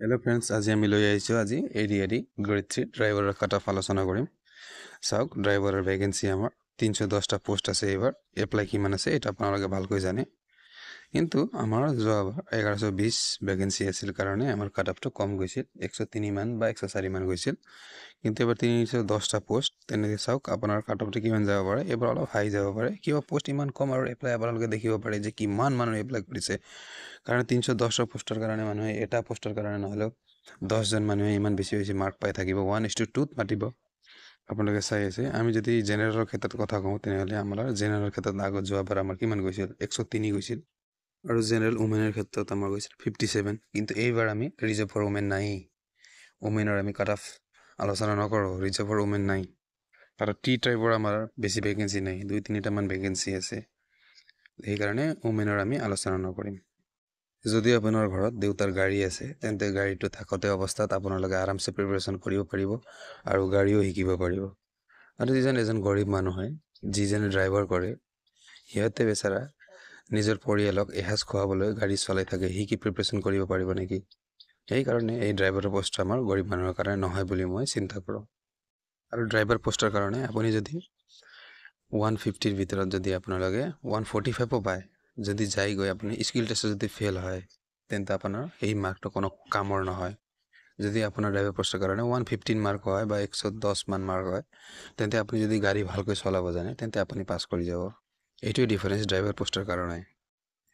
Hello friends, आज आम लै आज एडि ग्रेड 3 ड्राइवर कट अफ आलोचना करें। चाওক ड्राइवर वैकेंसी आम 310टा पोस्ट आसे एप्लाई किमान आसे ये अपने भालक जाने किन्तु आमार जो 1120 वैकेंसी आसिल कारणे आमार कट अफ तो कम गई 103 मान बा 104 मान गई किन्तु एबार 310टा पोस्ट तेने चाওক आपनार कट अफ किमान যাব পাৰে এবাৰ অলপ হাই যাব পাৰে কিবা পোষ্ট ইমান কম আৰু এপ্লাই আপোনালোকে দেখিব পাৰে যে কিমান মানুহ এপ্লাই কৰিছে कारण 310 पोस्टर कारण मानुहे एटा पोस्टर कारण নহলেও 10 জন মানুহে ইমান বেছি বেছি মার্ক পাই থাকিব 1:2 মাতিব আপোনালোকে চাই আছে আমি যদি জেনাৰেলৰ ক্ষেত্ৰত কথা কওঁ তেনেহলে আমাৰ জেনাৰেলৰ ক্ষেত্ৰত আগত যোৱাবাৰ আমাৰ কিমান গৈছিল 103 গৈছিল আৰু জেনাৰেল উমেনৰ ক্ষেত্ৰত আমাৰ গৈছিল 57 কিন্তু এইবাৰ আমি ৰিজাৰ্ভ ফৰ উমেন নাই উমেনৰ আমি কাট অফ আলোচনা নকৰো ৰিজাৰ্ভ ফৰ উমেন নাই আৰু টি টাইপৰ আমাৰ বেছি ভ্যাকেন্সি নাই 2-3টা মান ভ্যাকেন্সি আছে এই কাৰণে উমেনৰ আমি আলোচনা নকৰিম যদি আপোনাৰ ঘৰত দেউতাৰ গাড়ী আছে তেন্তে গাড়ীটো থাকতে অৱস্থাত আপোনালোকে আৰামছে প্ৰিপাৰেচন কৰিব পাৰিব আৰু গাড়ীও শিকিব পাৰিব আৰু এজন গৰীব মানুহ হয় যিজনে ড্ৰাইভাৰ কৰে হিয়তে বেচাৰা নিজৰ পৰিয়ালক এহাজ খোৱাবলৈ গাড়ী চলাই থাকে কি প্ৰিপাৰেচন কৰিব পাৰিব নেকি এই কাৰণে এই ড্ৰাইভাৰৰ পোষ্ট আমাৰ গৰীব মানুহৰ কাৰণে নহয় বুলি মই চিন্তা কৰো আৰু ড্ৰাইভাৰ পোষ্টৰ কাৰণে আপুনি যদি 150 ৰ ভিতৰত যদি আপোনালোকে 145 পায় যদি যাই গৈ আপুনি স্কিল টেষ্ট যদি ফেল হয় তেন্তে আপোনাৰ এই মাৰ্কটো কোনো কামৰ নহয় যদি আপোনাৰ ড্ৰাইভাৰ পোষ্টৰ কাৰণে 115 মার্ক হয় বা 110 মান মার্ক হয় তেন্তে আপুনি যদি গাড়ী ভালকৈ চলাব জানে তেন্তে আপুনি পাস কৰি যাব এইটোই ডিফাৰেন্স ড্ৰাইভাৰ পোষ্টৰ কাৰণে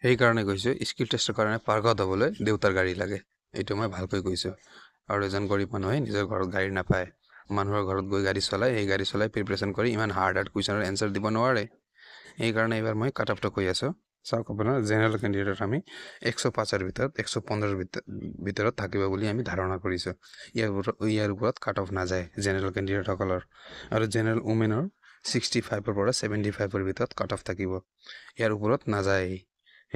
এই কাৰণে কৈছো স্কিল টেষ্টৰ কাৰণে পাৰ্গত হ'বলৈ দেউতাৰ গাড়ী লাগে এইটো মই ভালকৈ কৈছো আৰু এজন গৰীব মানুহে নিজৰ ঘৰত গাড়ী নাপায় মানুহৰ ঘৰত গৈ গাড়ী চলাই এই গাড়ী চলাই প্ৰিপাৰেচন কৰি ইমান হাৰ্ড কুৱেশ্যনৰ এনসাৰ দিব নোৱাৰে এই কাৰণে এবাৰ মই কাট অফটো কৈ আছো চাওক আপোনাৰ জেনাৰেল ক্যান্ডিডেট আমি 105 এৰ ভিতৰত 115 ভিতৰত থাকিব বুলি আমি ধাৰণা কৰিছো ইয়াৰ ওপৰত কাট অফ না যায় জেনাৰেল ক্যান্ডিডেট সকলৰ আৰু জেনাৰেল উমেনৰ 65 ৰ পৰা 75 ৰ ভিতৰত কাট অফ থাকিব ইয়াৰ ওপৰত না যায়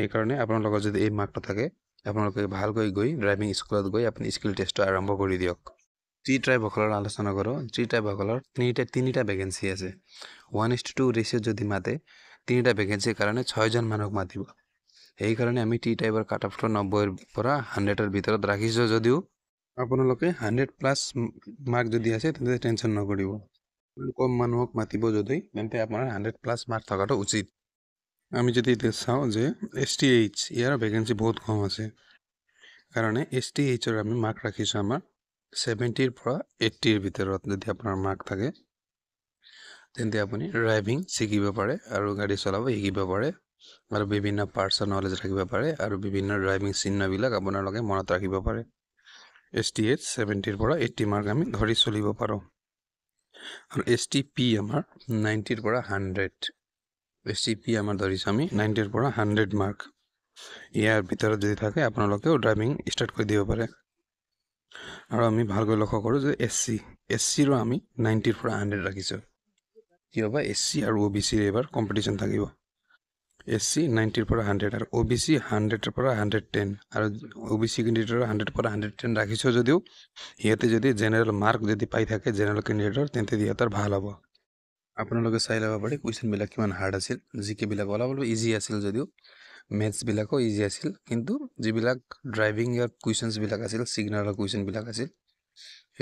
এই কাৰণে আপোনালোকৰ যদি এই মাৰ্কটো থাকে আপোনালোকে ভালকৈ গৈ ড্ৰাইভিং স্কুলত গৈ আপুনি স্কিল টেষ্টটো আৰম্ভ কৰি দিয়ক টি ট্ৰাইব সকলৰ আলোচনা কৰো টি ট্ৰাইব সকলৰ তিনিটা ভ্যাকেন্সি আছে 1:2 ৰেশিও যদি মাতে 3টা ভ্যাকেন্সিৰ কাৰণে 6 জন মানুহক মাতিব এই কাৰণে আমি টি টাইপৰ কাট অফটো 90 ৰ পৰা 100 ৰ ভিতৰত ৰাখিছো যদিও আপোনালোকে 100 প্লাস মাৰ্ক যদি আছে তেন্তে টেনশন নকৰিব কম মানুহক মাতিব যদি তেন্তে আপোনাৰ 100 প্লাস মাৰ্ক থকাটো উচিত আমি যদি চাও যে এসটিএইচ ইয়াৰ ভ্যাকেন্সি বহুত কম আছে কাৰণে এসটিএইচ ৰ আমি মাৰ্ক ৰাখিছো আমাৰ 70 ৰ পৰা 80 ৰ ভিতৰত যদি আপোনাৰ মাৰ্ক থাকে তেন্তে আপুনি ড্ৰাইভিং শিকিব পাৰে আৰু গাড়ী চলাব শিকিব পাৰে আৰু বিভিন্ন পাৰ্টছৰ নলেজ ৰাখিব পাৰে আৰু বিভিন্ন ড্ৰাইভিং চিহ্নবিলাক আপোনালোকে মনত ৰাখিব পাৰে এসটিএইচ 70 ৰ পৰা 80 মাৰ্ক আমি ধৰি চলিব পাৰো আৰু এসটিপি আমাৰ 90 ৰ পৰা 100 এসটিপি আমাৰ ধৰিছো আমি 90 ৰ পৰা 100 মাৰ্ক ইয়াৰ ভিতৰত যদি থাকে আপোনালোকেও ড্ৰাইভিং ষ্টাৰ্ট কৰি দিব পাৰে আৰু আমি ভালকৈ লক্ষ্য কৰো যে এসসি ৰ আমি 90 ৰ পৰা 100 ৰাখিছো কিয়বা এসসি আৰু ওবিসি এবাৰ কম্পিটিশন থাকিব এসসি 90 ৰ পৰা 100 আৰু ওবিসি 100 ৰ পৰা 110 আৰু ওবিসি ক্যান্ডিডেটৰ 100 ৰ পৰা 110 ৰাখিছো যদিও হিয়তে যদি জেনাৰেল মাৰ্ক যদি পাই থাকে জেনাৰেল ক্যান্ডিডেটৰ তেন্তে দিয়াতৰ ভাল হ'ব আপোনালোকে চাই ল'ব পাৰে কুৱেশ্যন বিলাক কিমান হাৰ্ড আছিল জিকে বিলাক অলপ ইজি আছিল যদিও ম্যাথছ বিলাকো ইজি আছিল কিন্তু যিবিলাক ড্ৰাইভিং ইয়াৰ কুৱেশ্যনছ বিলাক আছিল সিগনেলৰ কুৱেশ্যন বিলাক আছিল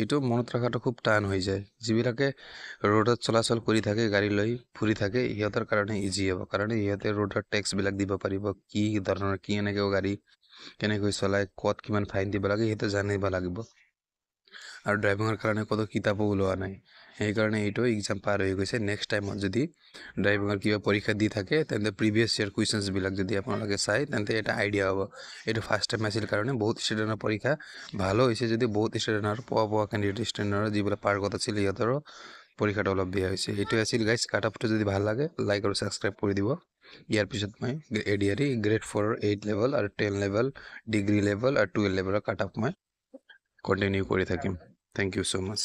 এইটো মনত ৰাখাটো খুব টান হৈ যায় যিবিলাকে ৰোডত চলাচল কৰি থাকে গাড়ী লৈ ফুৰি থাকে ইহঁতৰ কাৰণে ইজি হ'ব কাৰণ ইহঁতে ৰোডৰ ট্যাক্স বিলাক দিব পাৰিব কি ধৰণৰ কি এনেকৈ গাড়ী কেনেকৈ চলাই কত কিমান ফাইন দিব লাগে ইহঁতে জানিব লাগিব আৰু ড্ৰাইভিংৰ কাৰণে কত কিতাপো ওলোৱা নাই এই কাৰণে এইটো এক্সাম পাৰ হৈ গৈছে নেক্সট টাইমত যদি ড্ৰাইভিংৰ কিবা পৰীক্ষা দি থাকে তেন্তে প্ৰিভিয়াস ইয়াৰ কুৱেশ্যনছ বিলাক যদি আপোনালোকে চাই তেন্তে এটা আইডিয়া হ'ব এইটো ফাৰ্স্ট টাইম আছিল কাৰণে বহুত ষ্টুডেন্টৰ পৰীক্ষা ভালো হৈছে যদি বহুত ষ্টুডেন্টৰ পোৱা ক্যান্ডিডেট ষ্টুডেন্টৰ যিবিলাক পাৰ্গত আছিল ইহঁতৰ পৰীক্ষাটো অলপ বেয়া হৈছে এইটো আছিল গাইস কাট অফটো যদি ভাল লাগে লাইক আৰু সাবস্ক্ৰাইব কৰি দিব ইয়াৰ পিছত মই এডিআৰই গ্ৰেড 4 8 লেভেল আৰু 10 লেভেল ডিগ্ৰী লেভেল আৰু 12 লেভেলৰ কাট অফ মই কন্টিনিউ কৰি থাকিম থ্যাংক ইউ সো মাচ